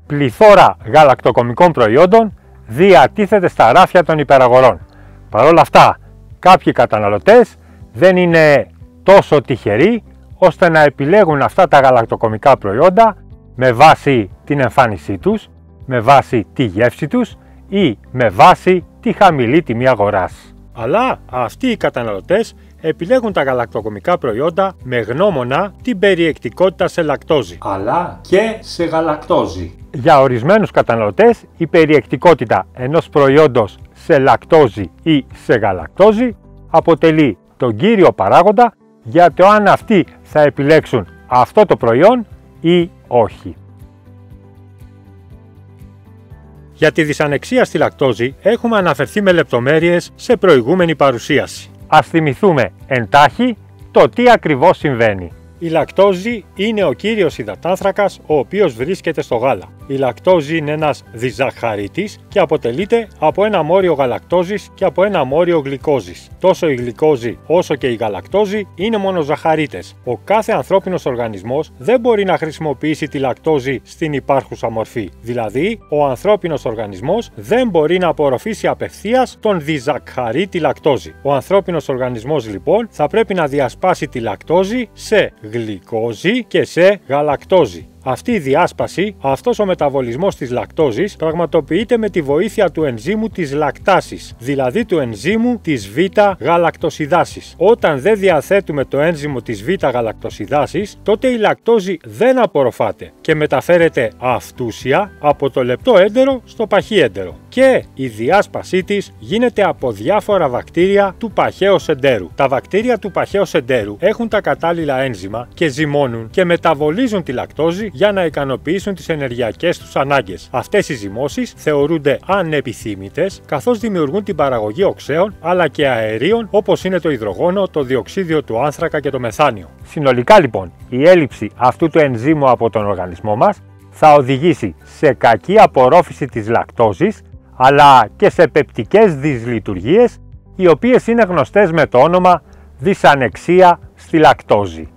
πληθώρα γαλακτοκομικών προϊόντων διατίθεται στα ράφια των υπεραγορών. Παρ' όλα αυτά, κάποιοι καταναλωτές δεν είναι τόσο τυχεροί ώστε να επιλέγουν αυτά τα γαλακτοκομικά προϊόντα με βάση την εμφάνισή τους, με βάση τη γεύση τους ή με βάση τη χαμηλή τιμή αγοράς. Αλλά αυτοί οι καταναλωτές επιλέγουν τα γαλακτοκομικά προϊόντα με γνώμονα την περιεκτικότητα σε λακτόζη, αλλά και σε γαλακτόζη. Για ορισμένους καταναλωτές η περιεκτικότητα ενός προϊόντος σε λακτόζη ή σε γαλακτόζη αποτελεί τον κύριο παράγοντα για το αν αυτοί θα επιλέξουν αυτό το προϊόν ή όχι. Για τη δυσανεξία στη λακτόζη έχουμε αναφερθεί με λεπτομέρειες σε προηγούμενη παρουσίαση. Ας θυμηθούμε εντάχει το τι ακριβώς συμβαίνει. Η λακτόζη είναι ο κύριος υδατάνθρακας ο οποίος βρίσκεται στο γάλα. Η λακτόζη είναι ένας διζαχαρίτης και αποτελείται από ένα μόριο γαλακτόζης και από ένα μόριο γλυκόζης. Τόσο η γλυκόζη όσο και η γαλακτόζη είναι μονοζαχαρίτες. Ο κάθε ανθρώπινος οργανισμός δεν μπορεί να χρησιμοποιήσει τη λακτόζη στην υπάρχουσα μορφή. Δηλαδή, ο ανθρώπινος οργανισμός δεν μπορεί να απορροφήσει απευθείας τον διζαχαρίτη λακτόζη. Ο ανθρώπινος οργανισμός λοιπόν θα πρέπει να διασπάσει τη λακτόζη σε γλυκόζη και σε γαλακτόζη. Αυτή η διάσπαση, αυτός ο μεταβολισμός της λακτόζης πραγματοποιείται με τη βοήθεια του ενζύμου της λακτάσης, δηλαδή του ενζύμου της β-γαλακτοσιδάσης. Όταν δεν διαθέτουμε το ένζυμο της β-γαλακτοσιδάσης, τότε η λακτόζη δεν απορροφάται και μεταφέρεται αυτούσια από το λεπτό έντερο στο παχύ έντερο. Και η διάσπασή της γίνεται από διάφορα βακτήρια του παχαίου εντέρου. Τα βακτήρια του παχαίου εντέρου έχουν τα κατάλληλα ένζυμα και ζυμώνουν και μεταβολίζουν τη λακτόζη για να ικανοποιήσουν τις ενεργειακές τους ανάγκες. Αυτές οι ζυμώσεις θεωρούνται ανεπιθύμητες, καθώς δημιουργούν την παραγωγή οξέων αλλά και αερίων όπως είναι το υδρογόνο, το διοξίδιο του άνθρακα και το μεθάνιο. Συνολικά λοιπόν, η έλλειψη αυτού του ενζύμου από τον οργανισμό μας θα οδηγήσει σε κακή απορρόφηση της λακτόζης αλλά και σε πεπτικές δυσλειτουργίες, οι οποίες είναι γνωστές με το όνομα δυσανεξία στη λακτόζη.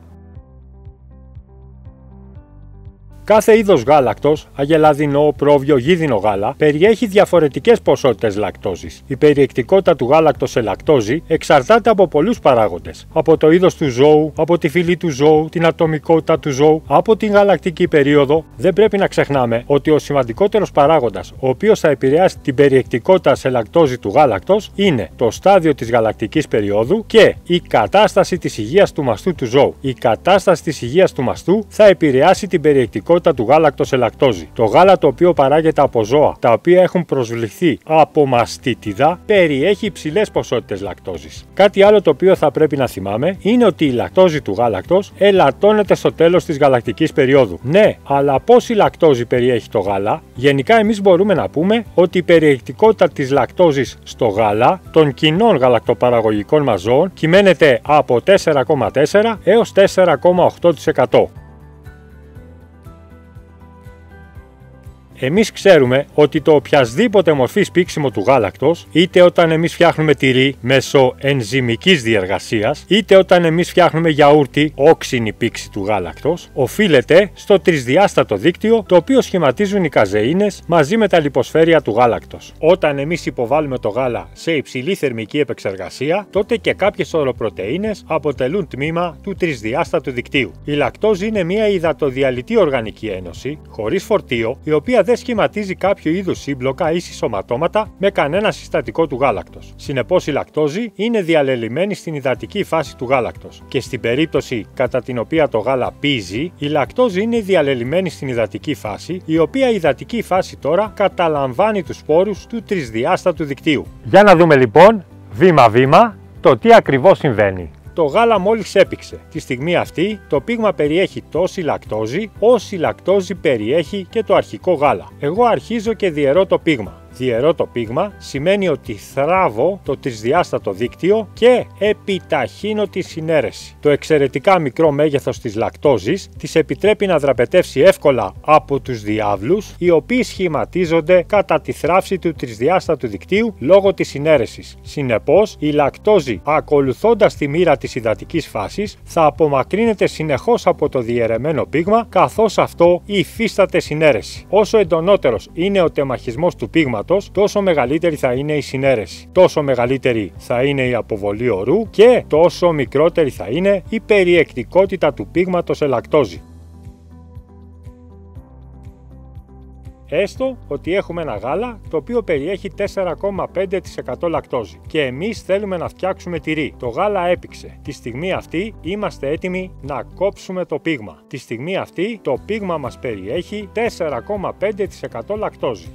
Κάθε είδος γάλακτος, αγελαδινό, πρόβιο, γίδινο γάλα, περιέχει διαφορετικές ποσότητες λακτόζης. Η περιεκτικότητα του γάλακτος σε λακτόζη εξαρτάται από πολλούς παράγοντες. Από το είδος του ζώου, από τη φυλή του ζώου, την ατομικότητα του ζώου, από την γαλακτική περίοδο. Δεν πρέπει να ξεχνάμε ότι ο σημαντικότερος παράγοντας, ο οποίος θα επηρεάσει την περιεκτικότητα σε λακτόζη του γάλακτος, είναι το στάδιο της γαλακτικής περίοδου και η κατάσταση της υγείας του μαστού του ζώου. Η κατάσταση της υγείας του μαστού θα επηρεάσει την περιεκτικότητα του γάλακτος σε λακτόζη. Το γάλα το οποίο παράγεται από ζώα τα οποία έχουν προσβληθεί από μαστίτιδα περιέχει υψηλές ποσότητες λακτόζης. Κάτι άλλο το οποίο θα πρέπει να θυμάμαι είναι ότι η λακτόζη του γάλακτος ελαττώνεται στο τέλος της γαλακτικής περίοδου. Ναι, αλλά πόση λακτόζη περιέχει το γάλα? Γενικά εμείς μπορούμε να πούμε ότι η περιεκτικότητα της λακτόζης στο γάλα των κοινών γαλακτοπαραγωγικών μας ζώων κυμαίνεται από 4,4 έως 4,8%. Εμείς ξέρουμε ότι το οποιασδήποτε μορφής πήξιμο του γάλακτος, είτε όταν εμείς φτιάχνουμε τυρί μέσω ενζυμικής διεργασίας, είτε όταν εμείς φτιάχνουμε γιαούρτι, όξινη πήξη του γάλακτος, οφείλεται στο τρισδιάστατο δίκτυο το οποίο σχηματίζουν οι καζεΐνες μαζί με τα λιποσφαίρια του γάλακτος. Όταν εμείς υποβάλλουμε το γάλα σε υψηλή θερμική επεξεργασία, τότε και κάποιες οροπρωτεΐνες αποτελούν τμήμα του τρισδιάστατου δικτύου. Η λακτόζη είναι μια υδατοδιαλυτή οργανική ένωση, χωρίς φορτίο, η οποία δεν σχηματίζει κάποιο είδους σύμπλοκα ή συσσωματώματα με κανένα συστατικό του γάλακτος. Συνεπώς, η λακτόζη είναι διαλελειμμένη στην υδατική φάση του γάλακτος. Και στην περίπτωση κατά την οποία το γάλα πίζει, η λακτόζη είναι διαλελειμμένη στην υδατική φάση, η οποία υδατική φάση τώρα καταλαμβάνει τους σπόρους του τρισδιάστατου δικτύου. Για να δούμε λοιπόν βήμα-βήμα το τι ακριβώς συμβαίνει. Το γάλα μόλις έπηξε. Τη στιγμή αυτή το πείγμα περιέχει τόση λακτόζη όση λακτόζη περιέχει και το αρχικό γάλα. Εγώ αρχίζω και διαιρώ το πείγμα. Διαιρώ το πείγμα σημαίνει ότι θράβω το τρισδιάστατο δίκτυο και επιταχύνω τη συναίρεση. Το εξαιρετικά μικρό μέγεθος της λακτόζης της επιτρέπει να δραπετεύσει εύκολα από τους διάβλους, οι οποίοι σχηματίζονται κατά τη θράψη του τρισδιάστατου δικτύου λόγω της συναίρεσης. Συνεπώς, η λακτόζη, ακολουθώντας τη μοίρα της υδατικής φάσης, θα απομακρύνεται συνεχώς από το διαιρεμένο πείγμα, καθώς αυτό υφίσταται συναίρεση. Όσο εντονότερος είναι ο τεμαχισμός του πείγματος, τόσο μεγαλύτερη θα είναι η συναίρεση. Τόσο μεγαλύτερη θα είναι η αποβολή ορού και τόσο μικρότερη θα είναι η περιεκτικότητα του πείγματος σε λακτόζη. Έστω ότι έχουμε ένα γάλα το οποίο περιέχει 4,5% λακτόζη και εμείς θέλουμε να φτιάξουμε τυρί. Το γάλα έπηξε. Τη στιγμή αυτή είμαστε έτοιμοι να κόψουμε το πείγμα. Τη στιγμή αυτή το πείγμα μας περιέχει 4,5% λακτόζη.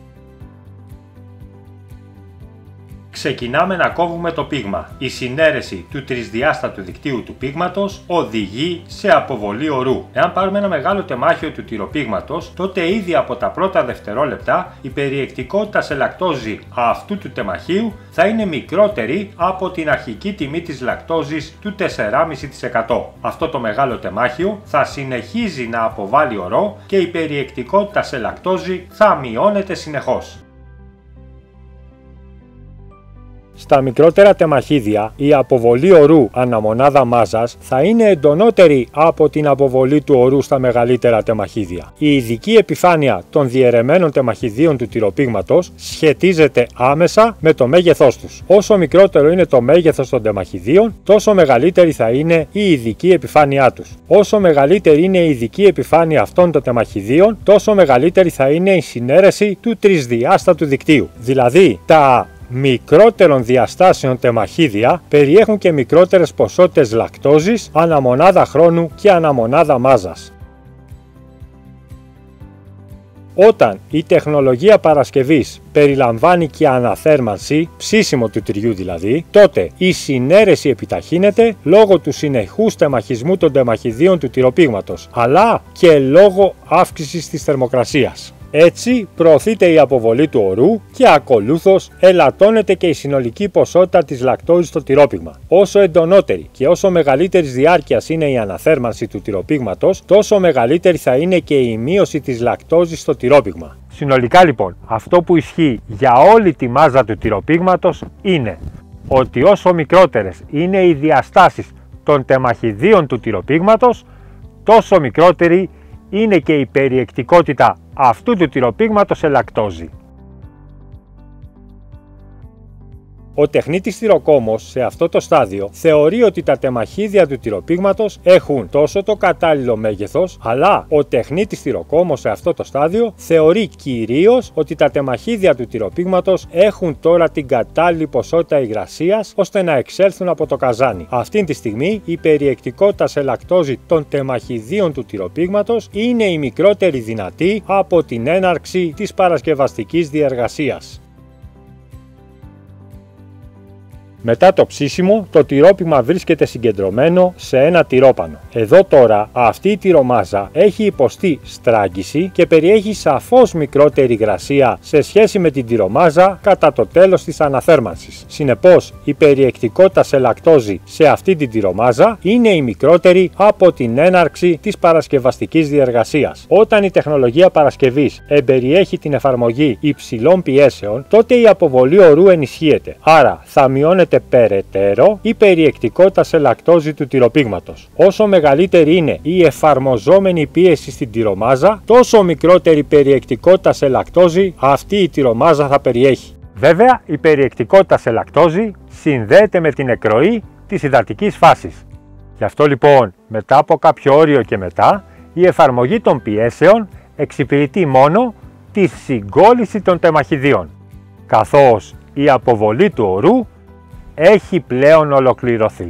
Ξεκινάμε να κόβουμε το πείγμα. Η συναίρεση του τρισδιάστατου δικτύου του πείγματος οδηγεί σε αποβολή ορού. Εάν πάρουμε ένα μεγάλο τεμάχιο του τυροπείγματος, τότε ήδη από τα πρώτα δευτερόλεπτα η περιεκτικότητα σε λακτόζη αυτού του τεμαχίου θα είναι μικρότερη από την αρχική τιμή της λακτόζης του 4,5%. Αυτό το μεγάλο τεμάχιο θα συνεχίζει να αποβάλει ορό και η περιεκτικότητα σε λακτόζη θα μειώνεται συνεχώς. Στα μικρότερα τεμαχίδια, η αποβολή ορού ανά μονάδα μάζας θα είναι εντονότερη από την αποβολή του ορού στα μεγαλύτερα τεμαχίδια. Η ειδική επιφάνεια των διαιρεμένων τεμαχιδίων του τυροπείγματος σχετίζεται άμεσα με το μέγεθός τους. Όσο μικρότερο είναι το μέγεθος των τεμαχιδίων, τόσο μεγαλύτερη θα είναι η ειδική επιφάνειά τους. Όσο μεγαλύτερη είναι η ειδική επιφάνεια αυτών των τεμαχιδίων, τόσο μεγαλύτερη θα είναι η συναίρεση του τρισδιάστατου δικτύου. Δηλαδή, τα μικρότερων διαστάσεων τεμαχίδια περιέχουν και μικρότερες ποσότητες λακτόζης ανά μονάδα χρόνου και ανά μονάδα μάζας. Όταν η τεχνολογία παρασκευής περιλαμβάνει και αναθέρμανση, ψήσιμο του τυριού δηλαδή, τότε η συναίρεση επιταχύνεται λόγω του συνεχούς τεμαχισμού των τεμαχιδίων του τυροπείγματος, αλλά και λόγω αύξησης της θερμοκρασίας. Έτσι προωθείται η αποβολή του ορού και ακολούθως ελαττώνεται και η συνολική ποσότητα της λακτόζης στο τυρόπείγμα. Όσο εντονότερη και όσο μεγαλύτερης διάρκειας είναι η αναθέρμανση του τυροπείγματος, τόσο μεγαλύτερη θα είναι και η μείωση της λακτόζης στο τυρόπείγμα. Συνολικά λοιπόν, αυτό που ισχύει για όλη τη μάζα του τυροπείγματος είναι ότι όσο μικρότερες είναι οι διαστάσεις των τεμαχιδίων του τυροπείγματος, τόσο μικρότερη είναι και η περιεκτικότητα αυτού του τυροπείγματος σε λακτόζη. Ο τεχνίτης τυροκόμος σε αυτό το στάδιο θεωρεί ότι τα τεμαχίδια του τυροπείγματος έχουν τόσο το κατάλληλο μέγεθος, αλλά ο τεχνίτης τυροκόμος σε αυτό το στάδιο θεωρεί κυρίως ότι τα τεμαχίδια του τυροπείγματος έχουν τώρα την κατάλληλη ποσότητα υγρασίας ώστε να εξέλθουν από το καζάνι. Αυτή τη στιγμή η περιεκτικότητα σε λακτόζη των τεμαχιδίων του τυροπείγματος είναι η μικρότερη δυνατή από την έναρξη της παρασκευαστικής διεργασίας. Μετά το ψήσιμο, το τυρόπειγμα βρίσκεται συγκεντρωμένο σε ένα τυρόπανο. Εδώ τώρα αυτή η τυρομάζα έχει υποστεί στράγγιση και περιέχει σαφώς μικρότερη υγρασία σε σχέση με την τυρομάζα κατά το τέλος της αναθέρμανσης. Συνεπώς, η περιεκτικότητα σε λακτόζη σε αυτή την τυρομάζα είναι η μικρότερη από την έναρξη της παρασκευαστικής διεργασίας. Όταν η τεχνολογία παρασκευής εμπεριέχει την εφαρμογή υψηλών πιέσεων, τότε η αποβολή ορού ενισχύεται. Άρα θα μειώνεται περαιτέρω η περιεκτικότητα σε λακτόζη του τυροπείγματος. Όσο μεγαλύτερη είναι η εφαρμοζόμενη πίεση στην τυρομάζα, τόσο μικρότερη περιεκτικότητα σε λακτόζη αυτή η τυρομάζα θα περιέχει. Βέβαια, η περιεκτικότητα σε λακτόζη συνδέεται με την εκροή της υδατικής φάσης. Γι' αυτό λοιπόν, μετά από κάποιο όριο και μετά, η εφαρμογή των πιέσεων εξυπηρετεί μόνο τη συγκόλληση των τεμαχιδίων, καθώς η αποβολή του ορού έχει πλέον ολοκληρωθεί.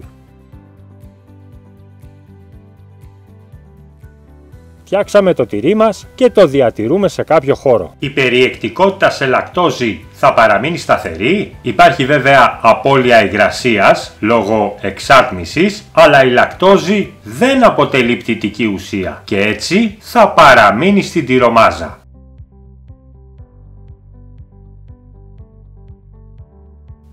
Φτιάξαμε το τυρί μας και το διατηρούμε σε κάποιο χώρο. Η περιεκτικότητα σε λακτόζη θα παραμείνει σταθερή. Υπάρχει βέβαια απώλεια υγρασίας λόγω εξάτμισης, αλλά η λακτόζη δεν αποτελεί πτυτική ουσία και έτσι θα παραμείνει στην τυρομάζα.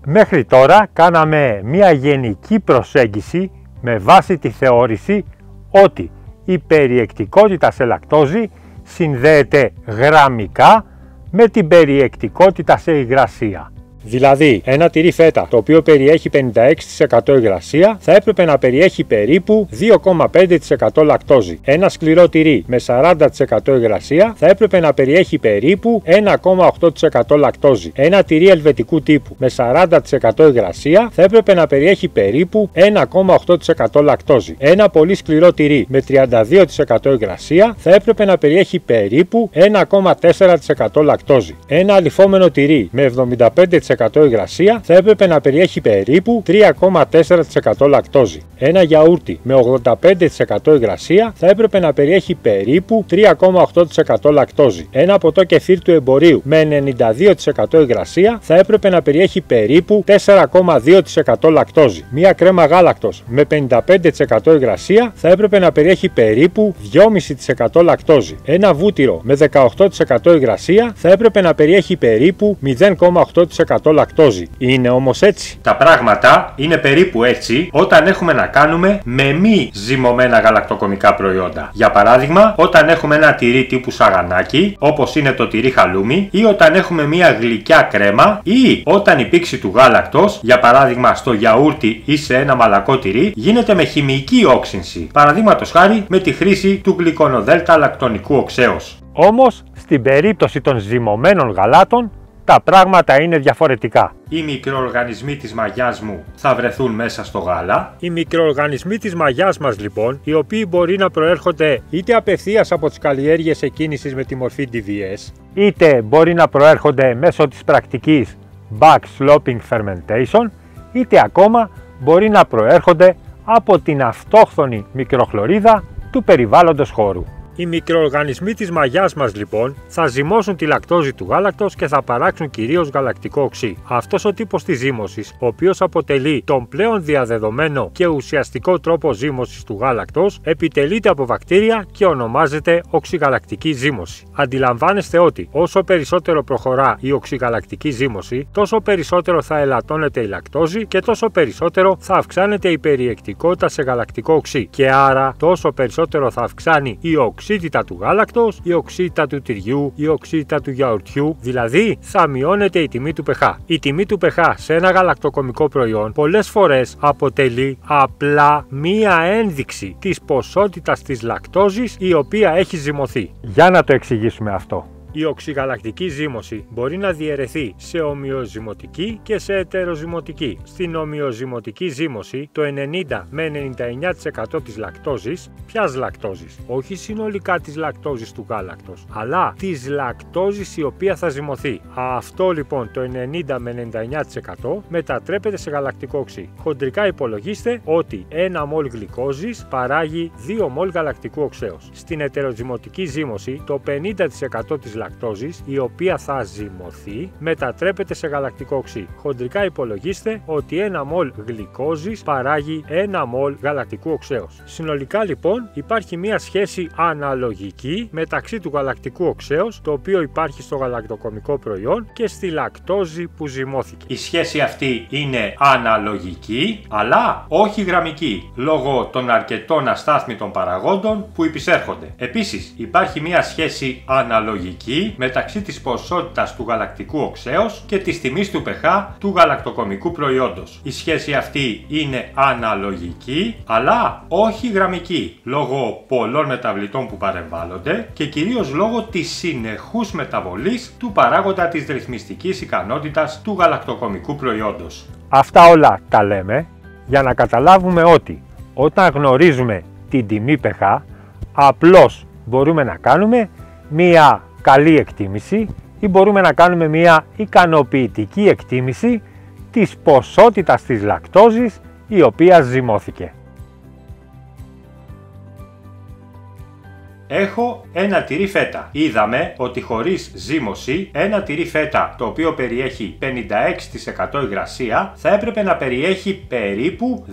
Μέχρι τώρα κάναμε μια γενική προσέγγιση με βάση τη θεώρηση ότι η περιεκτικότητα σε λακτόζη συνδέεται γραμμικά με την περιεκτικότητα σε υγρασία. Δηλαδή, ένα τυρί φέτα το οποίο περιέχει 56% υγρασία θα έπρεπε να περιέχει περίπου 2,5% λακτόζη. Ένα σκληρό τυρί με 40% υγρασία θα έπρεπε να περιέχει περίπου 1,8% λακτόζη. Ένα τυρί ελβετικού τύπου με 40% υγρασία θα έπρεπε να περιέχει περίπου 1,8% λακτόζη. Ένα πολύ σκληρό τυρί με 32% υγρασία θα έπρεπε να περιέχει περίπου 1,4% λακτόζη. Ένα αλιφόμενο τυρί με 75% υγρασία θα έπρεπε να περιέχει περίπου 3,4% λακτόζη. Ένα γιαούρτι με 85% υγρασία θα έπρεπε να περιέχει περίπου 3,8% λακτόζη. Ένα ποτό κεφίρ του εμπορίου με 92% υγρασία θα έπρεπε να περιέχει περίπου 4,2% λακτόζη. Μία κρέμα γάλακτος με 55% υγρασία θα έπρεπε να περιέχει περίπου 2,5% λακτόζη. Ένα βούτυρο με 18% υγρασία θα έπρεπε να περιέχει περίπου 0,8% λακτόζη. Είναι όμως έτσι? Τα πράγματα είναι περίπου έτσι όταν έχουμε να κάνουμε με μη ζυμωμένα γαλακτοκομικά προϊόντα. Για παράδειγμα, όταν έχουμε ένα τυρί τύπου σαγανάκι, όπως είναι το τυρί χαλούμι, ή όταν έχουμε μια γλυκιά κρέμα, ή όταν η πήξη του γάλακτος, για παράδειγμα στο γιαούρτι ή σε ένα μαλακό τυρί, γίνεται με χημική όξυνση. Παραδείγματος χάρη με τη χρήση του γλυκονοδέλτα λακτονικού οξέως. Όμως, στην περίπτωση των ζυμωμένων γαλάτων, τα πράγματα είναι διαφορετικά. Οι μικροοργανισμοί της μαγιάς μου θα βρεθούν μέσα στο γάλα. Οι μικροοργανισμοί της μαγιάς μας λοιπόν, οι οποίοι μπορεί να προέρχονται είτε απευθείας από τις καλλιέργειες εκκίνησης με τη μορφή DVS, είτε μπορεί να προέρχονται μέσω της πρακτικής backsloping fermentation, είτε ακόμα μπορεί να προέρχονται από την αυτόχθονη μικροχλωρίδα του περιβάλλοντος χώρου. Οι μικροοργανισμοί της μαγιάς μας λοιπόν θα ζυμώσουν τη λακτόζη του γάλακτος και θα παράξουν κυρίως γαλακτικό οξύ. Αυτός ο τύπος της ζύμωσης, ο οποίος αποτελεί τον πλέον διαδεδομένο και ουσιαστικό τρόπο ζύμωσης του γάλακτος, επιτελείται από βακτήρια και ονομάζεται οξυγαλακτική ζύμωση. Αντιλαμβάνεστε ότι όσο περισσότερο προχωρά η οξυγαλακτική ζύμωση, τόσο περισσότερο θα ελαττώνεται η λακτόζη και τόσο περισσότερο θα αυξάνεται η περιεκτικότητα σε γαλακτικό οξύ. Και άρα τόσο περισσότερο θα αυξάνει η οξύτητα του γάλακτος, η οξύτητα του τυριού, η οξύτητα του γιαουρτιού, δηλαδή θα μειώνεται η τιμή του pH. Η τιμή του pH σε ένα γαλακτοκομικό προϊόν πολλές φορές αποτελεί απλά μία ένδειξη της ποσότητας της λακτόζης η οποία έχει ζυμωθεί. Για να το εξηγήσουμε αυτό. Η οξυγαλακτική ζύμωση μπορεί να διαιρεθεί σε ομοιοζυμωτική και σε ετεροζυμωτική. Στην ομοιοζυμωτική ζύμωση, το 90 με 99% της λακτόζης, ποιας λακτόζης? Όχι συνολικά της λακτόζης του γάλακτος, αλλά της λακτόζης η οποία θα ζυμωθεί. Αυτό λοιπόν το 90 με 99% μετατρέπεται σε γαλακτικό οξύ. Χοντρικά υπολογίστε ότι 1 μολ γλυκόζης παράγει 2 μολ γαλακτικού οξέως. Στην ετεροζυμωτική ζύμωση, το 50% της λακτόζης η οποία θα ζυμωθεί μετατρέπεται σε γαλακτικό οξύ. Χοντρικά υπολογίστε ότι 1 μολ γλυκόζης παράγει 1 μολ γαλακτικού οξέως. Συνολικά λοιπόν υπάρχει μια σχέση αναλογική μεταξύ του γαλακτικού οξέως το οποίο υπάρχει στο γαλακτοκομικό προϊόν και στη λακτόζη που ζυμώθηκε. Η σχέση αυτή είναι αναλογική αλλά όχι γραμμική λόγω των αρκετών αστάθμιτων παραγόντων που υπησέρχονται. Επίσης υπάρχει μια σχέση αναλογική μεταξύ της ποσότητας του γαλακτικού οξέως και της τιμής του pH του γαλακτοκομικού προϊόντος. Η σχέση αυτή είναι αναλογική αλλά όχι γραμμική λόγω πολλών μεταβλητών που παρεμβάλλονται και κυρίως λόγω της συνεχούς μεταβολής του παράγοντα της ρυθμιστικής ικανότητας του γαλακτοκομικού προϊόντος. Αυτά όλα τα λέμε για να καταλάβουμε ότι όταν γνωρίζουμε την τιμή pH απλώς μπορούμε να κάνουμε μία καλή εκτίμηση ή μπορούμε να κάνουμε μια ικανοποιητική εκτίμηση της ποσότητας της λακτόζης η οποία ζυμώθηκε. Έχω ένα τυρί φέτα. Είδαμε ότι χωρίς ζύμωση ένα τυρί φέτα το οποίο περιέχει 56% υγρασία θα έπρεπε να περιέχει περίπου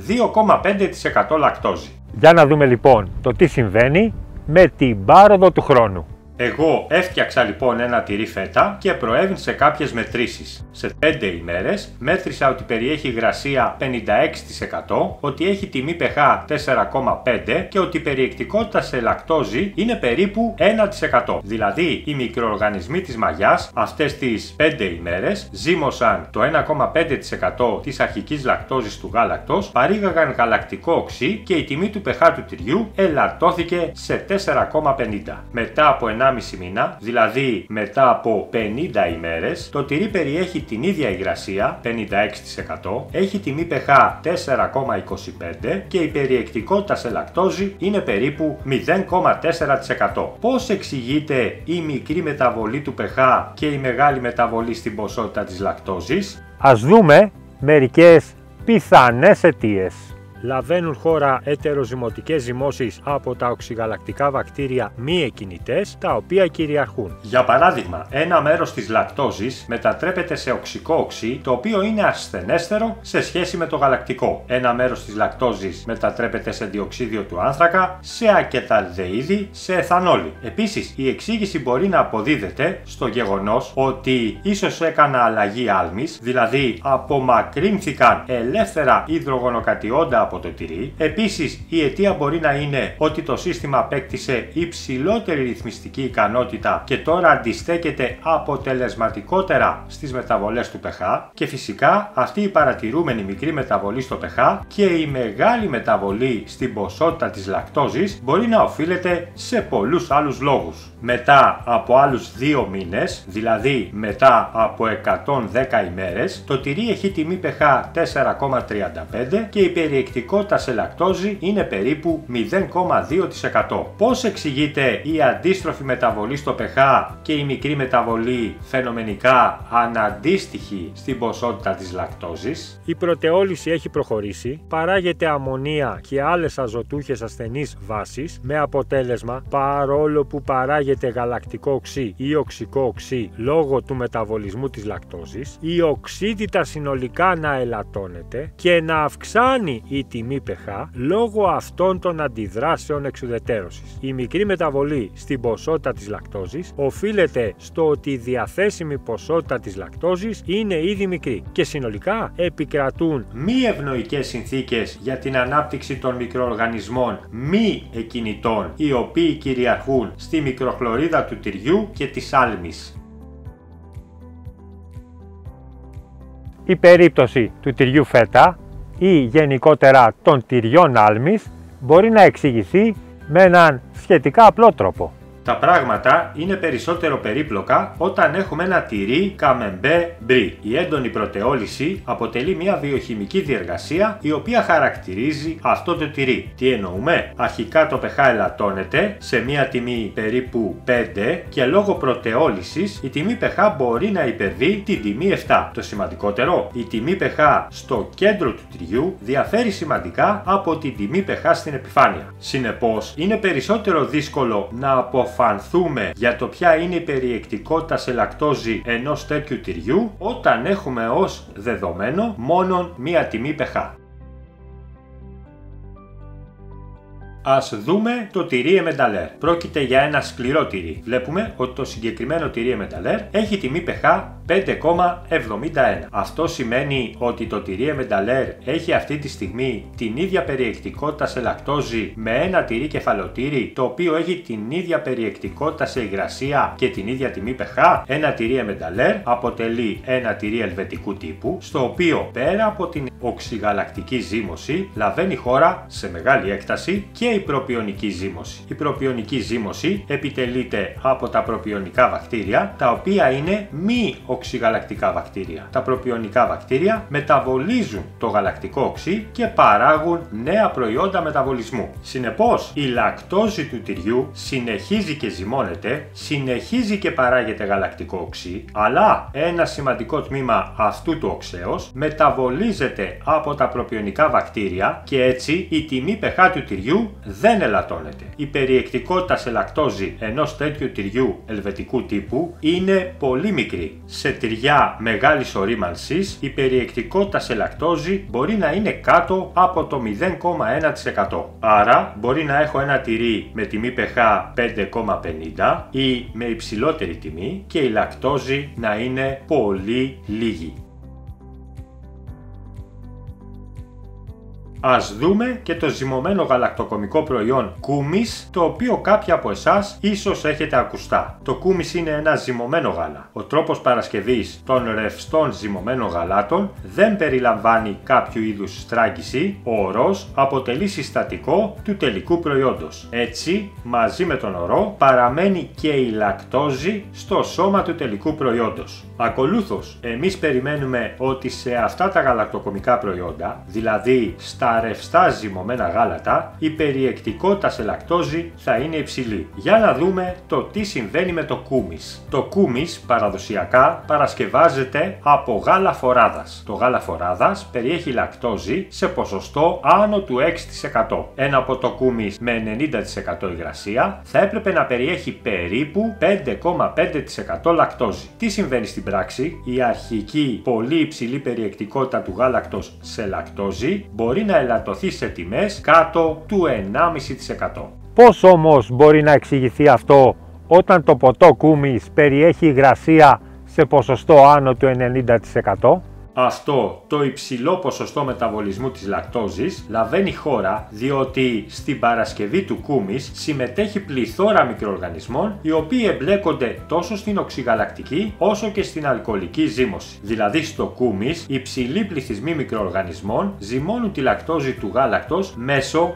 2,5% λακτόζη. Για να δούμε λοιπόν το τι συμβαίνει με την πάροδο του χρόνου. Εγώ έφτιαξα λοιπόν ένα τυρί φέτα και προέβην σε κάποιες μετρήσεις. Σε 5 ημέρες μέτρησα ότι περιέχει υγρασία 56%, ότι έχει τιμή pH 4,5 και ότι η περιεκτικότητα σε λακτόζη είναι περίπου 1%. Δηλαδή οι μικροοργανισμοί της μαγιάς αυτές τις 5 ημέρες ζύμωσαν το 1,5% της αρχικής λακτόζης του γάλακτος, παρήγαγαν γαλακτικό οξύ και η τιμή του pH του τυριού ελαττώθηκε σε 4,50. Μετά από 1,5 μήνα, δηλαδή μετά από 50 ημέρες, το τυρί περιέχει την ίδια υγρασία 56%, έχει τιμή pH 4,25 και η περιεκτικότητα σε λακτόζη είναι περίπου 0,4%. Πώς εξηγείται η μικρή μεταβολή του pH και η μεγάλη μεταβολή στην ποσότητα της λακτόζης? Ας δούμε μερικές πιθανές αιτίες. Λαβαίνουν χώρα ετεροζυμωτικές ζυμώσεις από τα οξυγαλακτικά βακτήρια μη εκκινητές, τα οποία κυριαρχούν. Για παράδειγμα, ένα μέρος της λακτόζης μετατρέπεται σε οξικό οξύ, το οποίο είναι ασθενέστερο σε σχέση με το γαλακτικό. Ένα μέρος της λακτόζης μετατρέπεται σε διοξίδιο του άνθρακα, σε ακεταλδεΐδη, σε εθανόλη. Επίσης, η εξήγηση μπορεί να αποδίδεται στο γεγονός ότι ίσως έκανα αλλαγή άλμης, δηλαδή απομακρύνθηκαν ελεύθερα υδρογονοκατιόντα από το τυρί. Επίσης, η αιτία μπορεί να είναι ότι το σύστημα απέκτησε υψηλότερη ρυθμιστική ικανότητα και τώρα αντιστέκεται αποτελεσματικότερα στις μεταβολές του pH και φυσικά αυτή η παρατηρούμενη μικρή μεταβολή στο pH και η μεγάλη μεταβολή στην ποσότητα της λακτόζης μπορεί να οφείλεται σε πολλούς άλλους λόγους. Μετά από άλλους 2 μήνες, δηλαδή μετά από 110 ημέρες, το τυρί έχει τιμή pH 4,35 και η περιεκτικότητα σε λακτόζη είναι περίπου 0,2%. Πώς εξηγείται η αντίστροφη μεταβολή στο pH και η μικρή μεταβολή φαινομενικά αναντίστοιχη στην ποσότητα της λακτόζης? Η πρωτεόλυση έχει προχωρήσει, παράγεται αμμονία και άλλες αζωτούχες ασθενείς βάσεις, με αποτέλεσμα, παρόλο που παράγεται γαλακτικό οξύ ή οξικό οξύ λόγω του μεταβολισμού της λακτόζης, η οξύτητα συνολικά να ελαττώνεται και να αυξάνει η τιμή pH λόγω αυτών των αντιδράσεων εξουδετέρωσης. Η μικρή μεταβολή στην ποσότητα της λακτόζης οφείλεται στο ότι η διαθέσιμη ποσότητα της λακτόζης είναι ήδη μικρή και συνολικά επικρατούν μη ευνοϊκές συνθήκες για την ανάπτυξη των μικροοργανισμών μη εκκινητών, οι οποίοι κυριαρχούν στη μικροχλωρίδα του τυριού και της άλμης. Η περίπτωση του τυριού φέτα ή γενικότερα των τυριών άλμης μπορεί να εξηγηθεί με έναν σχετικά απλό τρόπο. Τα πράγματα είναι περισσότερο περίπλοκα όταν έχουμε ένα τυρί καμεμπέ μπρι. Η έντονη πρωτεόλυση αποτελεί μια βιοχημική διεργασία η οποία χαρακτηρίζει αυτό το τυρί. Τι εννοούμε? Αρχικά το pH ελαττώνεται σε μια τιμή περίπου 5 και λόγω πρωτεόλυσης η τιμή pH μπορεί να υπερβεί την τιμή 7. Το σημαντικότερο, η τιμή pH στο κέντρο του τυριού διαφέρει σημαντικά από την τιμή pH στην επιφάνεια. Συνεπώς, είναι περισσότερο δύσκολο να αποφανθούμε για το ποια είναι η περιεκτικότητα σε λακτόζη ενός τέτοιου τυριού όταν έχουμε ως δεδομένο μόνον μία τιμή pH. Ας δούμε το τυρί Εμενταλέρ. Πρόκειται για ένα σκληρό τυρί. Βλέπουμε ότι το συγκεκριμένο τυρί Εμενταλέρ έχει τιμή pH 5,71. Αυτό σημαίνει ότι το τυρί Εμενταλέρ έχει αυτή τη στιγμή την ίδια περιεκτικότητα σε λακτόζη με ένα τυρί κεφαλοτήρι το οποίο έχει την ίδια περιεκτικότητα σε υγρασία και την ίδια τιμή pH. Ένα τυρί Εμενταλέρ αποτελεί ένα τυρί ελβετικού τύπου, στο οποίο πέρα από την οξυγαλακτική ζύμωση λαβαίνει χώρα σε μεγάλη έκταση και η προπιονική ζύμωση. Η προπιονική ζύμωση επιτελείται από τα προπιονικά βακτήρια, τα οποία είναι μη οξυγαλακτικά βακτήρια. Τα προπιονικά βακτήρια μεταβολίζουν το γαλακτικό οξύ και παράγουν νέα προϊόντα μεταβολισμού. Συνεπώς, η λακτόζη του τυριού συνεχίζει και ζυμώνεται, συνεχίζει και παράγεται γαλακτικό οξύ, αλλά ένα σημαντικό τμήμα αυτού του οξέως μεταβολίζεται από τα προπιονικά βακτήρια και έτσι η τιμή pH του τυριού δεν ελαττώνεται. Η περιεκτικότητα σε λακτόζη ενός τέτοιου τυριού ελβετικού τύπου είναι πολύ μικρή. σε τυριά μεγάλης ορίμανσης η περιεκτικότητα σε λακτόζη μπορεί να είναι κάτω από το 0,1%. Άρα μπορεί να έχω ένα τυρί με τιμή pH 5,50 ή με υψηλότερη τιμή και η λακτόζη να είναι πολύ λίγη. Ας δούμε και το ζυμωμένο γαλακτοκομικό προϊόν κούμις, το οποίο κάποιοι από εσάς ίσως έχετε ακουστά. Το κούμις είναι ένα ζυμωμένο γάλα. Ο τρόπος παρασκευής των ρευστών ζυμωμένων γαλάτων δεν περιλαμβάνει κάποιο είδους στράγγιση, ο ορός αποτελεί συστατικό του τελικού προϊόντος. Έτσι, μαζί με τον ορό παραμένει και η λακτόζη στο σώμα του τελικού προϊόντος. Ακολούθως, εμείς περιμένουμε ότι σε αυτά τα γαλακτοκομικά προϊόντα, δηλαδή στα ρευστά ζυμωμένα γάλατα, η περιεκτικότητα σε λακτόζη θα είναι υψηλή. Για να δούμε το τι συμβαίνει με το κούμις. Το κούμις παραδοσιακά παρασκευάζεται από γάλα φοράδας. Το γάλα φοράδας περιέχει λακτόζη σε ποσοστό άνω του 6%. Ένα ποτό κούμις με 90% υγρασία θα έπρεπε να περιέχει περίπου 5,5% λακτόζη. Τι συμβαίνει στην πράξη? Η αρχική πολύ υψηλή περιεκτικότητα του γάλακτος σε λακτόζη μπορεί να ελαττωθεί σε τιμές κάτω του 1,5%. Πώς όμως μπορεί να εξηγηθεί αυτό όταν το ποτό κούμις περιέχει υγρασία σε ποσοστό άνω του 90%? Αυτό το υψηλό ποσοστό μεταβολισμού της λακτόζης λαβαίνει χώρα διότι στην παρασκευή του κούμις συμμετέχει πληθώρα μικροοργανισμών οι οποίοι εμπλέκονται τόσο στην οξυγαλακτική όσο και στην αλκοολική ζύμωση. Δηλαδή στο κούμις υψηλοί πληθυσμοί μικροοργανισμών ζυμώνουν τη λακτόζη του γάλακτος μέσω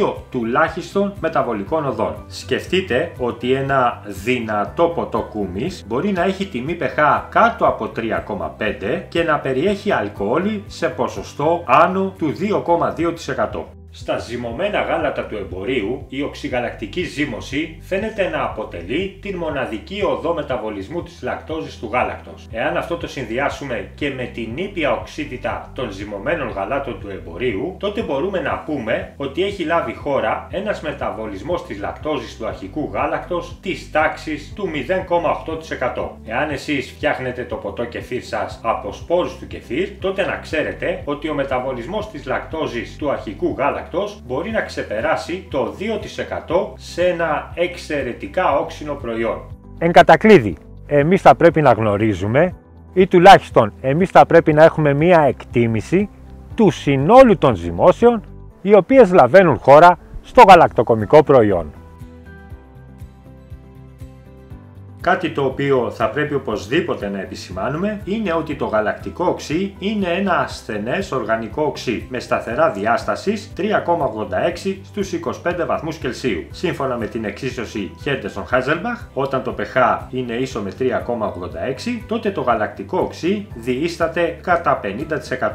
2 τουλάχιστον μεταβολικών οδών. Σκεφτείτε ότι ένα δυνατό ποτό κούμις μπορεί να έχει τιμή pH κάτω από 3,5 και να περιέχει αλκοόλι σε ποσοστό άνω του 2,2%. Στα ζυμωμένα γάλατα του εμπορίου, η οξυγαλακτική ζύμωση φαίνεται να αποτελεί την μοναδική οδό μεταβολισμού της λακτόζης του γάλακτος. Εάν αυτό το συνδυάσουμε και με την ήπια οξύτητα των ζυμωμένων γαλάτων του εμπορίου, τότε μπορούμε να πούμε ότι έχει λάβει χώρα ένας μεταβολισμός της λακτόζης του αρχικού γάλακτος της τάξης του 0,8%. Εάν εσείς φτιάχνετε το ποτό κεφίρ σας από σπόρους του κεφίρ, τότε να ξέρετε ότι ο μεταβολισμός της λακτόζης του αρχικού γάλακτος μπορεί να ξεπεράσει το 2% σε ένα εξαιρετικά όξινο προϊόν. Εν κατακλείδη, εμείς θα πρέπει να γνωρίζουμε ή τουλάχιστον εμείς θα πρέπει να έχουμε μία εκτίμηση του συνόλου των ζυμώσεων οι οποίες λαβαίνουν χώρα στο γαλακτοκομικό προϊόν. Κάτι το οποίο θα πρέπει οπωσδήποτε να επισημάνουμε είναι ότι το γαλακτικό οξύ είναι ένα ασθενές οργανικό οξύ με σταθερά διάστασης 3,86 στους 25 βαθμούς Κελσίου. Σύμφωνα με την εξίσωση Henderson-Hasselbalch, όταν το pH είναι ίσο με 3,86, τότε το γαλακτικό οξύ διείσταται κατά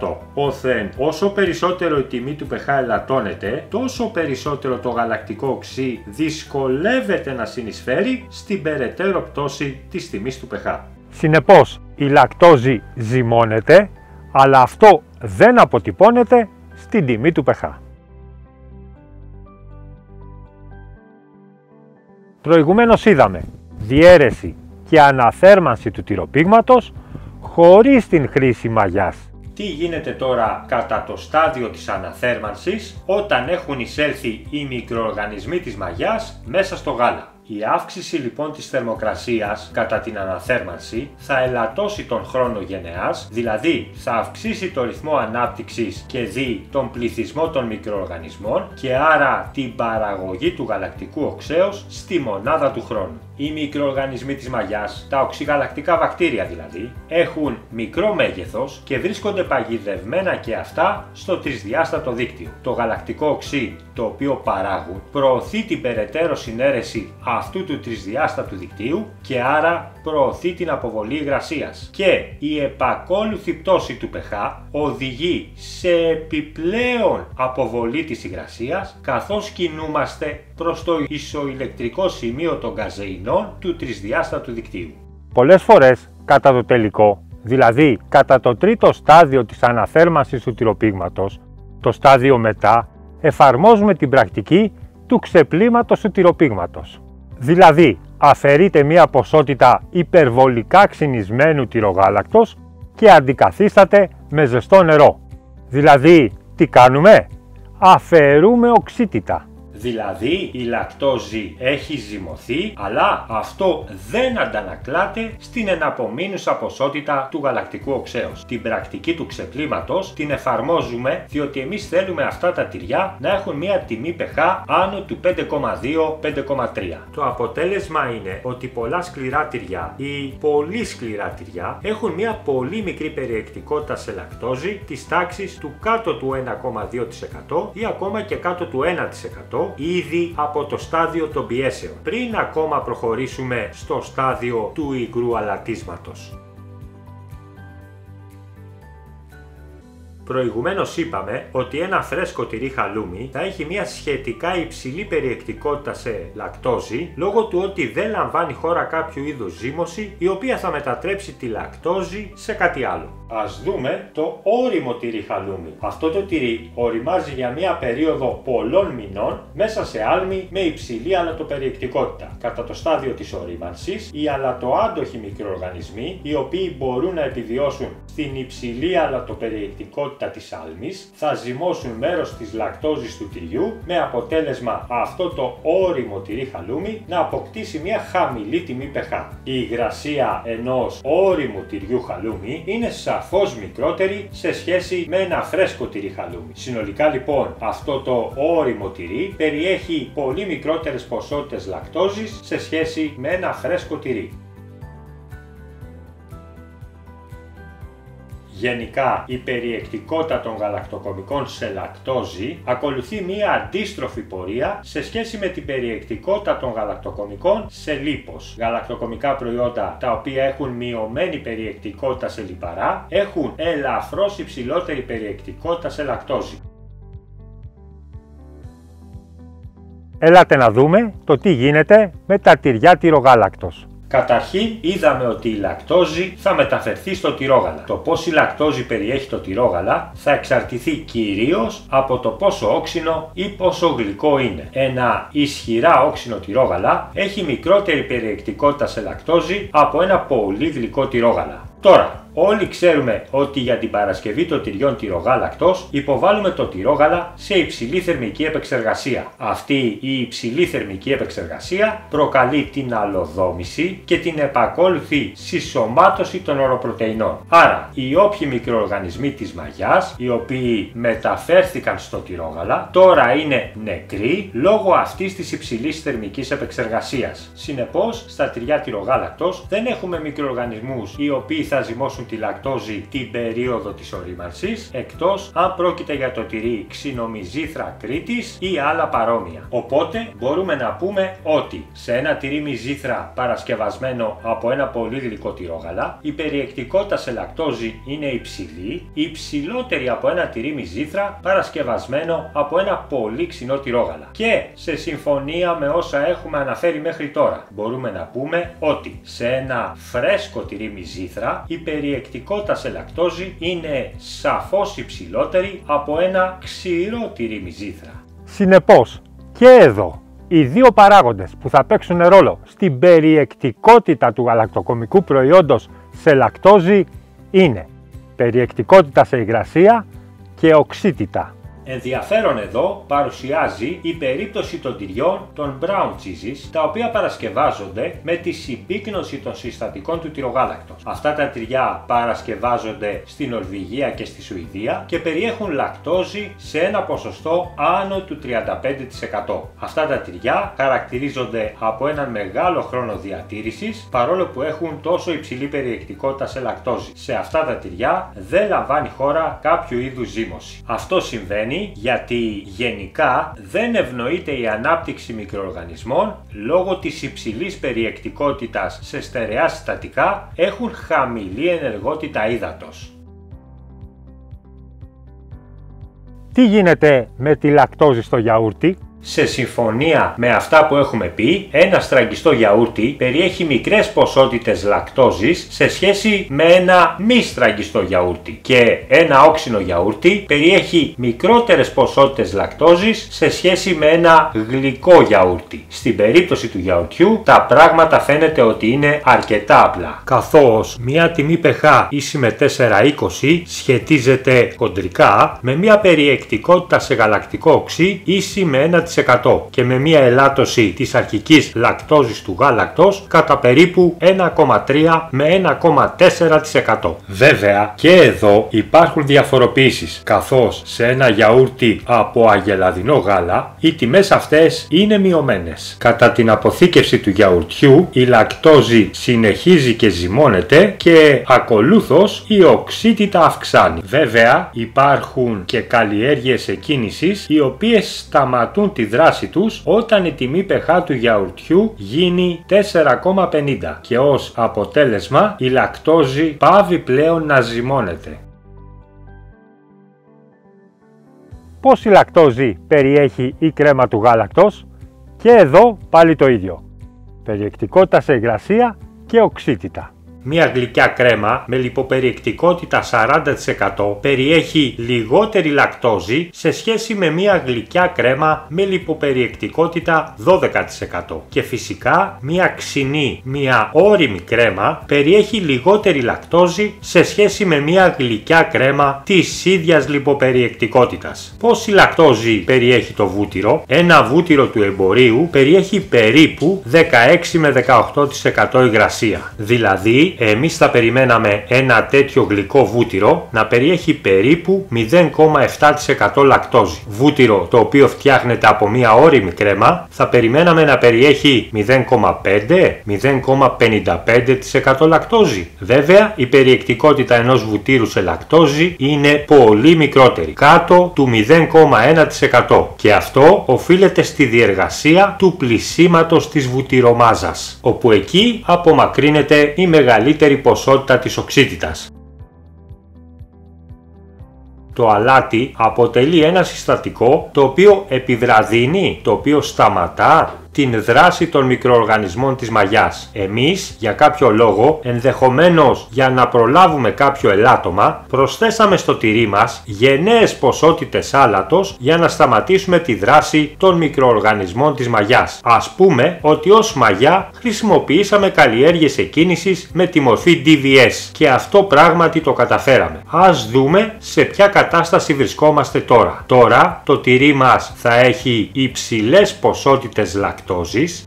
50%. Όθεν όσο περισσότερο η τιμή του pH ελαττώνεται, τόσο περισσότερο το γαλακτικό οξύ δυσκολεύεται να συνεισφέρει στην περαιτέρω πτώση της τιμής του pH. Συνεπώς, η λακτόζη ζυμώνεται, αλλά αυτό δεν αποτυπώνεται στην τιμή του pH. Προηγουμένως είδαμε διαίρεση και αναθέρμανση του τυροπήγματος χωρίς την χρήση μαγιάς. Τι γίνεται τώρα κατά το στάδιο της αναθέρμανσης όταν έχουν εισέλθει οι μικροοργανισμοί της μαγιάς μέσα στο γάλα? Η αύξηση λοιπόν της θερμοκρασίας κατά την αναθέρμανση θα ελαττώσει τον χρόνο γενεάς, δηλαδή θα αυξήσει το ρυθμό ανάπτυξης και δι τον πληθυσμό των μικροοργανισμών και άρα την παραγωγή του γαλακτικού οξέως στη μονάδα του χρόνου. Οι μικροοργανισμοί της μαγιάς, τα οξυγαλακτικά βακτήρια δηλαδή, έχουν μικρό μέγεθος και βρίσκονται παγιδευμένα και αυτά στο τρισδιάστατο δίκτυο. Το γαλακτικό οξύ το οποίο παράγουν προωθεί την περαιτέρω συνέρεση αυτού του τρισδιάστατου δικτύου και άρα προωθεί την αποβολή υγρασίας. Και η επακόλουθη πτώση του pH οδηγεί σε επιπλέον αποβολή της υγρασίας καθώς κινούμαστε προς το ισοηλεκτρικό σημείο των καζεϊνών του τρισδιάστατου δικτύου. Πολλές φορές κατά το τελικό, δηλαδή κατά το τρίτο στάδιο της αναθέρμανσης του τυροπήγματος, το στάδιο μετά, εφαρμόζουμε την πρακτική του ξεπλήματος του τυροπήγματος. Δηλαδή, αφαιρείται μία ποσότητα υπερβολικά ξυνισμένου τυρογάλακτος και αντικαθίσταται με ζεστό νερό. Δηλαδή, τι κάνουμε? Αφαιρούμε οξύτητα. Δηλαδή η λακτόζη έχει ζυμωθεί, αλλά αυτό δεν αντανακλάται στην εναπομείνουσα ποσότητα του γαλακτικού οξέως. Την πρακτική του ξεπλήματος την εφαρμόζουμε διότι εμείς θέλουμε αυτά τα τυριά να έχουν μια τιμή pH άνω του 5,2-5,3. Το αποτέλεσμα είναι ότι πολλά σκληρά τυριά ή πολύ σκληρά τυριά έχουν μια πολύ μικρή περιεκτικότητα σε λακτόζη της τάξης του κάτω του 1,2% ή ακόμα και κάτω του 1%. Ήδη από το στάδιο των πιέσεων, πριν ακόμα προχωρήσουμε στο στάδιο του υγρού αλατίσματος. Προηγουμένως είπαμε ότι ένα φρέσκο τυρί χαλούμι θα έχει μια σχετικά υψηλή περιεκτικότητα σε λακτόζη λόγω του ότι δεν λαμβάνει χώρα κάποιο είδους ζύμωση η οποία θα μετατρέψει τη λακτόζη σε κάτι άλλο. Ας δούμε το ώριμο τυρί χαλούμι. Αυτό το τυρί ωριμάζει για μια περίοδο πολλών μηνών μέσα σε άλμη με υψηλή αλατοπεριεκτικότητα. Κατά το στάδιο της ωρίμανσης, οι αλατοάντοχοι μικροοργανισμοί, οι οποίοι μπορούν να επιβιώσουν στην υψηλή αλατοπεριεκτικότητα της άλμης, θα ζυμώσουν μέρος της λακτόζης του τυριού με αποτέλεσμα αυτό το ώριμο τυρί χαλούμι να αποκτήσει μια χαμηλή τιμή pH. Η υγρασία ενός ώριμου τυριού χαλούμι είναι σαφώς μικρότερη σε σχέση με ένα φρέσκο τυρί χαλούμι. Συνολικά λοιπόν αυτό το ώριμο τυρί περιέχει πολύ μικρότερες ποσότητες λακτόζης σε σχέση με ένα φρέσκο τυρί. Γενικά, η περιεκτικότητα των γαλακτοκομικών σε λακτόζη ακολουθεί μία αντίστροφη πορεία σε σχέση με την περιεκτικότητα των γαλακτοκομικών σε λίπος. Γαλακτοκομικά προϊόντα τα οποία έχουν μειωμένη περιεκτικότητα σε λιπαρά έχουν ελαφρώς υψηλότερη περιεκτικότητα σε λακτόζη. Έλατε να δούμε το τι γίνεται με τα τυριά τυρογάλακτος. Καταρχήν είδαμε ότι η λακτόζη θα μεταφερθεί στο τυρόγαλα. Το πώς η λακτόζη περιέχει το τυρόγαλα θα εξαρτηθεί κυρίως από το πόσο όξινο ή πόσο γλυκό είναι. Ένα ισχυρά όξινο τυρόγαλα έχει μικρότερη περιεκτικότητα σε λακτόζη από ένα πολύ γλυκό τυρόγαλα. Τώρα, όλοι ξέρουμε ότι για την παρασκευή των τυριών τυρογάλακτος υποβάλλουμε το τυρόγαλα σε υψηλή θερμική επεξεργασία. Αυτή η υψηλή θερμική επεξεργασία προκαλεί την αλλοδόμηση και την επακόλουθη συσσωμάτωση των οροπρωτεϊνών. Άρα, οι όποιοι μικροοργανισμοί της μαγιάς, οι οποίοι μεταφέρθηκαν στο τυρόγαλα, τώρα είναι νεκροί λόγω αυτής της υψηλής θερμικής επεξεργασίας. Συνεπώς, στα τυριά τυρογάλακτος δεν έχουμε μικροοργανισμούς οι οποίοι θα ζυμώσουν τη λακτόζη την περίοδο της ωρίμανσης, εκτός αν πρόκειται για το τυρί ξινομυζήθρα Κρήτης ή άλλα παρόμοια. Οπότε μπορούμε να πούμε ότι σε ένα τυρί μυζήθρα παρασκευασμένο από ένα πολύ γλυκό τυρόγαλα, η περιεκτικότητα σε λακτόζη είναι υψηλή, υψηλότερη από ένα τυρί μυζήθρα παρασκευασμένο από ένα πολύ ξινό τυρόγαλα. Και σε συμφωνία με όσα έχουμε αναφέρει μέχρι τώρα, μπορούμε να πούμε ότι σε ένα φρέσκο τυρί μυζήθρα η περιεκτικότητα σε λακτόζη είναι σαφώς υψηλότερη από ένα ξηρό τυρί μυζήθρα. Συνεπώς, και εδώ οι δύο παράγοντες που θα παίξουν ρόλο στην περιεκτικότητα του γαλακτοκομικού προϊόντος σε λακτόζη είναι περιεκτικότητα σε υγρασία και οξύτητα. Ενδιαφέρον εδώ παρουσιάζει η περίπτωση των τυριών των brown cheeses, τα οποία παρασκευάζονται με τη συμπίκνωση των συστατικών του τυρογάλακτος. Αυτά τα τυριά παρασκευάζονται στην Νορβηγία και στη Σουηδία και περιέχουν λακτόζη σε ένα ποσοστό άνω του 35%. Αυτά τα τυριά χαρακτηρίζονται από έναν μεγάλο χρόνο διατήρησης, παρόλο που έχουν τόσο υψηλή περιεκτικότητα σε λακτόζη. Σε αυτά τα τυριά δεν λαμβάνει χώρα κάποιο είδους ζύμωση. Αυτό συμβαίνει γιατί γενικά δεν ευνοείται η ανάπτυξη μικροοργανισμών λόγω της υψηλής περιεκτικότητας σε στερεά συστατικά, έχουν χαμηλή ενεργότητα ύδατος. Τι γίνεται με τη λακτόζη στο γιαούρτι? Σε συμφωνία με αυτά που έχουμε πει, ένα στραγγιστό γιαούρτι περιέχει μικρές ποσότητες λακτόζης σε σχέση με ένα μη στραγγιστό γιαούρτι και ένα όξινο γιαούρτι περιέχει μικρότερες ποσότητες λακτόζης σε σχέση με ένα γλυκό γιαούρτι. Στην περίπτωση του γιαουρτιού τα πράγματα φαίνεται ότι είναι αρκετά απλά, καθώς μια τιμή pH ίση με 4,20 σχετίζεται χοντρικά με μια περιεκτικότητα σε γαλακτικό οξύ ίση με 1% και με μια ελάττωση της αρχικής λακτόζης του γάλακτος κατά περίπου 1,3 με 1,4%. Βέβαια και εδώ υπάρχουν διαφοροποιήσεις, καθώς σε ένα γιαούρτι από αγελαδινό γάλα οι τιμές αυτές είναι μειωμένες. Κατά την αποθήκευση του γιαουρτιού η λακτόζη συνεχίζει και ζυμώνεται και ακολούθως η οξύτητα αυξάνει. Βέβαια υπάρχουν και καλλιέργειες εκκίνησης οι οποίες σταματούν τη δράση τους όταν η τιμή pH του γιαουρτιού γίνει 4,50 και ως αποτέλεσμα η λακτόζη πάβει πλέον να ζυμώνεται. Πόση λακτόζη περιέχει η κρέμα του γάλακτος? Και εδώ πάλι το ίδιο. Περιεκτικότητα σε υγρασία και οξύτητα. Μια γλυκιά κρέμα με λιποπεριεκτικότητα 40% περιέχει λιγότερη λακτόζη σε σχέση με μια γλυκιά κρέμα με λιποπεριεκτικότητα 12%. Και φυσικά μια ξινή, μια ώριμη κρέμα περιέχει λιγότερη λακτόζη σε σχέση με μια γλυκιά κρέμα της ίδιας λιποπεριεκτικότητας. Πόση λακτόζη περιέχει το βούτυρο? Ένα βούτυρο του εμπορίου περιέχει περίπου 16 με 18% υγρασία. Δηλαδή εμείς θα περιμέναμε ένα τέτοιο γλυκό βούτυρο να περιέχει περίπου 0,7% λακτόζη. Βούτυρο το οποίο φτιάχνεται από μια ώριμη κρέμα θα περιμέναμε να περιέχει 0,5-0,55% λακτόζη. Βέβαια η περιεκτικότητα ενός βούτυρου σε λακτόζη είναι πολύ μικρότερη, κάτω του 0,1% και αυτό οφείλεται στη διεργασία του πλυσίματος της βουτυρομάζας, όπου εκεί απομακρύνεται η μεγαλύτερη ποσότητα της οξύτητας. Το αλάτι αποτελεί ένα συστατικό το οποίο επιβραδύνει, το οποίο σταματά την δράση των μικροοργανισμών της μαγιάς. Εμείς, για κάποιο λόγο, ενδεχομένως για να προλάβουμε κάποιο ελάττωμα, προσθέσαμε στο τυρί μας γενναίες ποσότητες άλατος για να σταματήσουμε τη δράση των μικροοργανισμών της μαγιάς. Ας πούμε ότι ως μαγιά χρησιμοποιήσαμε καλλιέργειες εκκίνησης με τη μορφή DVS και αυτό πράγματι το καταφέραμε. Ας δούμε σε ποια κατάσταση βρισκόμαστε τώρα. Τώρα το τυρί μας θα έχει υψηλές ποσότητες λακτόζης,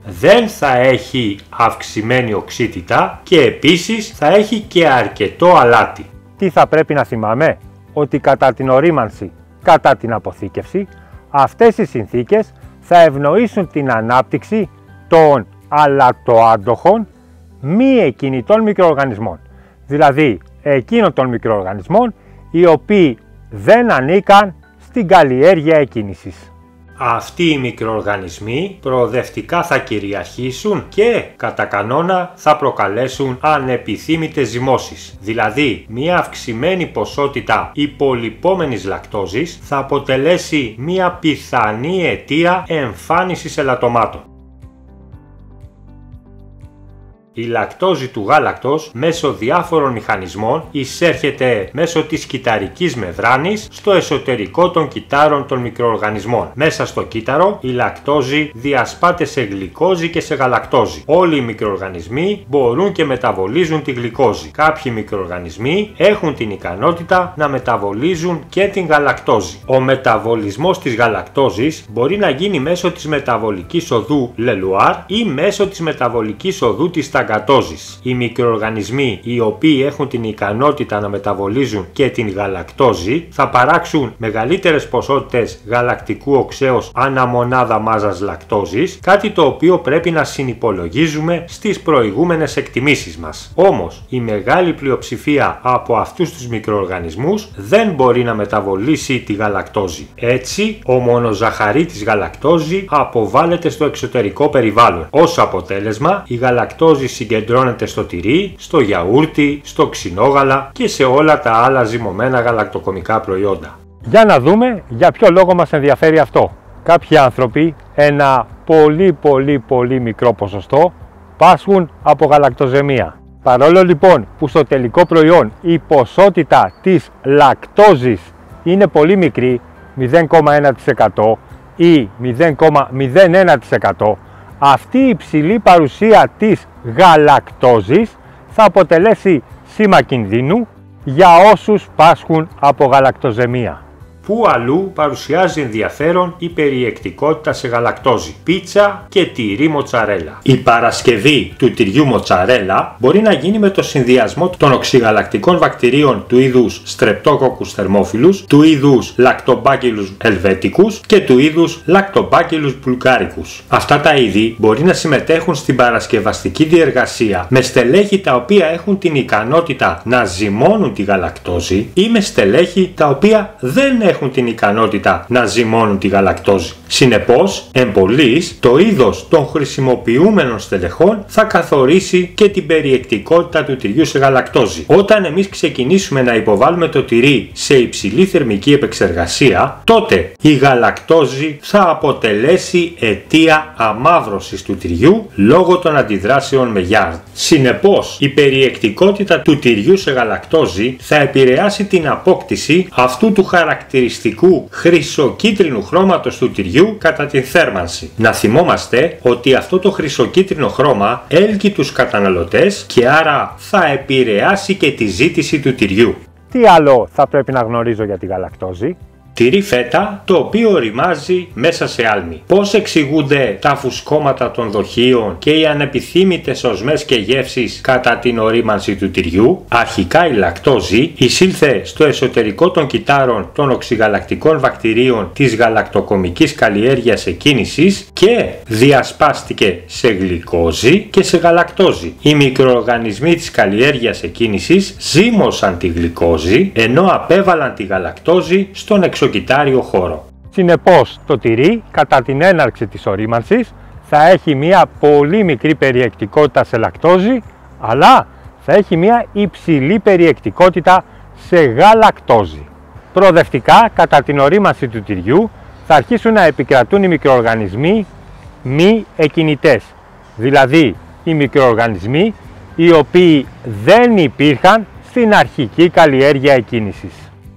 δεν θα έχει αυξημένη οξύτητα και επίσης θα έχει και αρκετό αλάτι. Τι θα πρέπει να θυμάμαι? Ότι κατά την ορίμανση, κατά την αποθήκευση, αυτές οι συνθήκες θα ευνοήσουν την ανάπτυξη των αλατοάντοχων μη εκκινητών μικροοργανισμών. Δηλαδή εκείνων των μικροοργανισμών οι οποίοι δεν ανήκαν στην καλλιέργεια εκκίνησης. Αυτοί οι μικροοργανισμοί προοδευτικά θα κυριαρχήσουν και κατά κανόνα θα προκαλέσουν ανεπιθύμητες ζυμώσεις. Δηλαδή, μια αυξημένη ποσότητα υπολοιπόμενης λακτόζης θα αποτελέσει μια πιθανή αιτία εμφάνισης ελαττωμάτων. Η λακτόζη του γάλακτος μέσω διάφορων μηχανισμών εισέρχεται μέσω της κυταρικής μεμβράνης στο εσωτερικό των κυτάρων των μικροοργανισμών. Μέσα στο κύτταρο η λακτόζη διασπάται σε γλυκόζη και σε γαλακτόζη. Όλοι οι μικροοργανισμοί μπορούν και μεταβολίζουν τη γλυκόζη. Κάποιοι μικροοργανισμοί έχουν την ικανότητα να μεταβολίζουν και την γαλακτόζη. Ο μεταβολισμός της γαλακτόζης μπορεί να γίνει μέσω της μεταβολικής οδού Λελουάρ ή μέσω της μεταβολικής οδού της ταγκατόζης. Οι μικροοργανισμοί οι οποίοι έχουν την ικανότητα να μεταβολίζουν και την γαλακτόζη θα παράξουν μεγαλύτερες ποσότητες γαλακτικού οξέως ανά μονάδα μάζας λακτόζης, κάτι το οποίο πρέπει να συνυπολογίζουμε στις προηγούμενες εκτιμήσεις μας. Όμως η μεγάλη πλειοψηφία από αυτούς τους μικροοργανισμούς δεν μπορεί να μεταβολήσει τη γαλακτόζη. Έτσι ο μονοζαχαρίτης γαλακτόζη αποβάλλεται στο εξωτερικό περιβάλλον. Ως αποτέλεσμα η γαλακτόζη συγκεντρώνεται στο τυρί, στο γιαούρτι, στο ξινόγαλα και σε όλα τα άλλα ζυμωμένα γαλακτοκομικά προϊόντα. Για να δούμε για ποιο λόγο μας ενδιαφέρει αυτό. Κάποιοι άνθρωποι, ένα πολύ μικρό ποσοστό, πάσχουν από γαλακτοζαιμία. Παρόλο λοιπόν που στο τελικό προϊόν η ποσότητα της λακτόζης είναι πολύ μικρή, 0,1% ή 0,01%, αυτή η υψηλή παρουσία της γαλακτόζης θα αποτελέσει σήμα κινδύνου για όσους πάσχουν από γαλακτοζαιμία. Πού αλλού παρουσιάζει ενδιαφέρον η περιεκτικότητα σε γαλακτόζη? Πίτσα και τυρί μοτσαρέλα. Η παρασκευή του τυριού μοτσαρέλα μπορεί να γίνει με το συνδυασμό των οξυγαλακτικών βακτηρίων του είδους Streptococcus thermophilus, του είδους Lactobacillus helveticus και του είδους Lactobacillus bulgaricus. Αυτά τα είδη μπορεί να συμμετέχουν στην παρασκευαστική διεργασία με στελέχη τα οποία έχουν την ικανότητα να ζυμώνουν τη γαλακτόζη ή με στελέχη τα οποία δεν έχουν την ικανότητα να ζυμώνουν τη γαλακτόζη. Συνεπώς, εμπολής, το είδος των χρησιμοποιούμενων στελεχών θα καθορίσει και την περιεκτικότητα του τυριού σε γαλακτόζη. Όταν εμείς ξεκινήσουμε να υποβάλουμε το τυρί σε υψηλή θερμική επεξεργασία, τότε η γαλακτόζη θα αποτελέσει αιτία αμαύρωσης του τυριού λόγω των αντιδράσεων με Yard. Συνεπώς, η περιεκτικότητα του τυριού σε γαλακτόζη θα επηρεάσει την απόκτηση αυτού του χαρακτηριστικού χρυσοκίτρινου χρώματος του τυριού κατά την θέρμανση. Να θυμόμαστε ότι αυτό το χρυσοκίτρινο χρώμα έλκει τους καταναλωτές και άρα θα επηρεάσει και τη ζήτηση του τυριού. Τι άλλο θα πρέπει να γνωρίζω για τη γαλακτόζη? Τυρί φέτα το οποίο οριμάζει μέσα σε άλμη. Πώς εξηγούνται τα φουσκώματα των δοχείων και οι ανεπιθύμητες οσμές και γεύσεις κατά την ορίμανση του τυριού? Αρχικά η λακτόζη εισήλθε στο εσωτερικό των κυτάρων των οξυγαλακτικών βακτηρίων της γαλακτοκομικής καλλιέργειας εκκίνησης και διασπάστηκε σε γλυκόζη και σε γαλακτόζη. Οι μικροοργανισμοί της καλλιέργειας εκκίνησης ζύμωσαν τη γλυκόζη ενώ απέβαλαν τη γαλακτόζη στον εξωκυτάριο χώρο. Συνεπώς, το τυρί κατά την έναρξη της ορίμανσης θα έχει μια πολύ μικρή περιεκτικότητα σε λακτόζη, αλλά θα έχει μια υψηλή περιεκτικότητα σε γαλακτόζη. Προοδευτικά, κατά την ορίμανση του τυριού θα αρχίσουν να επικρατούν οι μικροοργανισμοί μη εκκινητές, δηλαδή οι μικροοργανισμοί οι οποίοι δεν υπήρχαν στην αρχική καλλιέργεια εκκίνησης.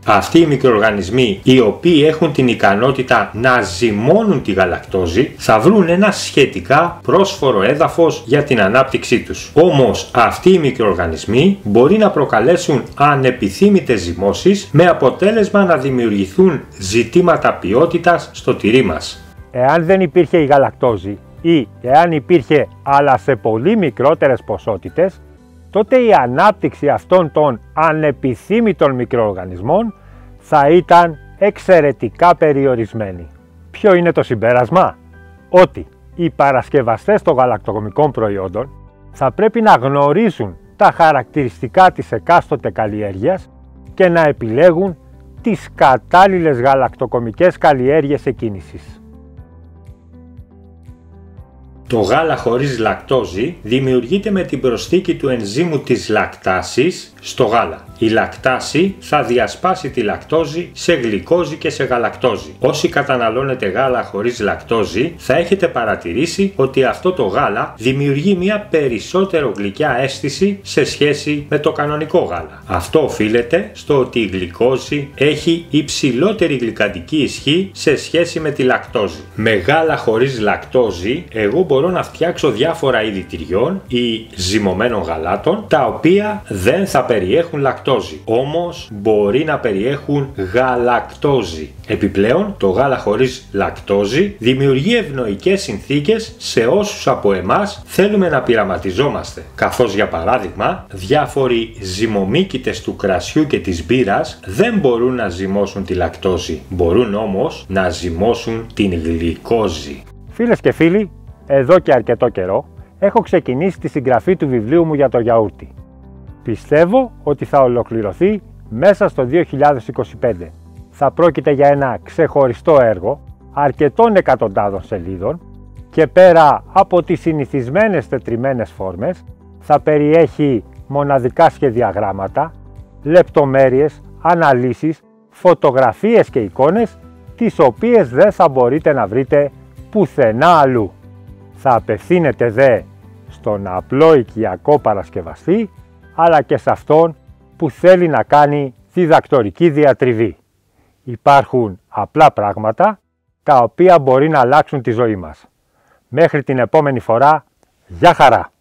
Αυτοί οι μικροοργανισμοί οι οποίοι έχουν την ικανότητα να ζυμώνουν τη γαλακτόζη θα βρουν ένα σχετικά πρόσφορο έδαφος για την ανάπτυξή τους. Όμως αυτοί οι μικροοργανισμοί μπορεί να προκαλέσουν ανεπιθύμητες ζυμώσεις με αποτέλεσμα να δημιουργηθούν ζητήματα ποιότητας στο τυρί μας. Εάν δεν υπήρχε η γαλακτόζη ή εάν υπήρχε αλλά σε πολύ μικρότερες ποσότητες, τότε η ανάπτυξη αυτών των ανεπιθύμητων μικροοργανισμών θα ήταν εξαιρετικά περιορισμένη. Ποιο είναι το συμπέρασμα? Ότι οι παρασκευαστές των γαλακτοκομικών προϊόντων θα πρέπει να γνωρίζουν τα χαρακτηριστικά της εκάστοτε καλλιέργειας και να επιλέγουν τις κατάλληλες γαλακτοκομικές καλλιέργειες εκκίνησης. Το γάλα χωρίς λακτόζη δημιουργείται με την προσθήκη του ενζύμου της λακτάσης στο γάλα. Η λακτάση θα διασπάσει τη λακτόζη σε γλυκόζη και σε γαλακτόζη. Όσοι καταναλώνετε γάλα χωρίς λακτόζη θα έχετε παρατηρήσει ότι αυτό το γάλα δημιουργεί μια περισσότερο γλυκιά αίσθηση σε σχέση με το κανονικό γάλα. Αυτό οφείλεται στο ότι η γλυκόζη έχει υψηλότερη γλυκαντική ισχύ σε σχέση με τη λακτόζη. Με γάλα χωρίς λακτόζη εγώ μπορώ να φτιάξω διάφορα είδη τυριών ή ζυμωμένων γαλάτων τα οποία δεν θα περιέχουν λακτόζη. Όμως μπορεί να περιέχουν γαλακτόζη. Επιπλέον, το γάλα χωρίς λακτόζη δημιουργεί ευνοϊκές συνθήκες σε όσους από εμάς θέλουμε να πειραματιζόμαστε. Καθώς για παράδειγμα, διάφοροι ζυμομύκητες του κρασιού και της μπύρας δεν μπορούν να ζυμώσουν τη λακτόζη. Μπορούν όμως να ζυμώσουν την γλυκόζη. Φίλες και φίλοι, εδώ και αρκετό καιρό έχω ξεκινήσει τη συγγραφή του βιβλίου μου για το γιαούρτι. Πιστεύω ότι θα ολοκληρωθεί μέσα στο 2025. Θα πρόκειται για ένα ξεχωριστό έργο αρκετών εκατοντάδων σελίδων και πέρα από τις συνηθισμένες τετριμμένες φόρμες θα περιέχει μοναδικά σχεδιαγράμματα, λεπτομέρειες, αναλύσεις, φωτογραφίες και εικόνες τις οποίες δεν θα μπορείτε να βρείτε πουθενά αλλού. Θα απευθύνετε δε στον απλό οικιακό παρασκευαστή, αλλά και σε αυτόν που θέλει να κάνει διδακτορική διατριβή. Υπάρχουν απλά πράγματα τα οποία μπορεί να αλλάξουν τη ζωή μας. Μέχρι την επόμενη φορά, γεια χαρά!